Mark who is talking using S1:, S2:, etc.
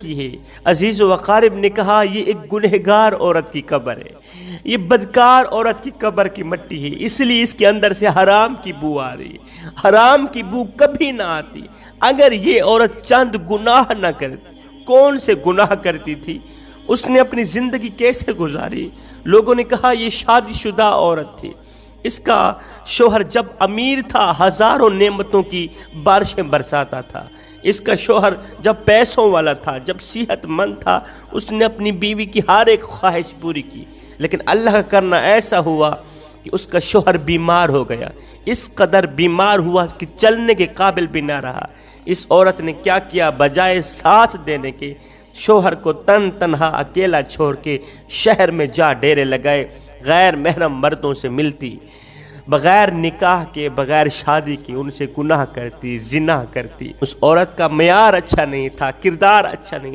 S1: کی ہے۔ عزیز و اقارب نے کہا یہ ایک گنہگار عورت کی قبر ہے، یہ بدکار عورت کی قبر کی مٹی ہے، اس لیے اس کے اندر سے حرام کی بو آ رہی ہے۔ حرام کی بو کبھی نہ آتی اگر یہ عورت چند گناہ نہ کرتی۔ کون سے گناہ کرتی تھی؟ اس نے اپنی زندگی کیسے گزاری؟ لوگوں نے کہا یہ شادی شدہ عورت تھی، اس کا شوہر جب امیر تھا ہزاروں نعمتوں کی بارشیں برساتا تھا، اس کا شوہر جب پیسوں والا تھا، جب صحت مند تھا، اس نے اپنی بیوی کی ہر ایک خواہش پوری کی، لیکن اللہ کا کرنا ایسا ہوا کہ اس کا شوہر بیمار ہو گیا، اس قدر بیمار ہوا کہ چلنے کے قابل بھی نہ رہا۔ اس عورت نے کیا کیا؟ بجائے ساتھ دینے کے شوہر کو تنہا اکیلا چھوڑ کے شہر میں جا ڈیرے لگائے، غیر محرم مردوں سے ملتی، بغیر نکاح کے بغیر شادی کے ان سے گناہ کرتی، زنا کرتی۔ اس عورت کا معیار اچھا نہیں تھا، کردار اچھا نہیں تھا۔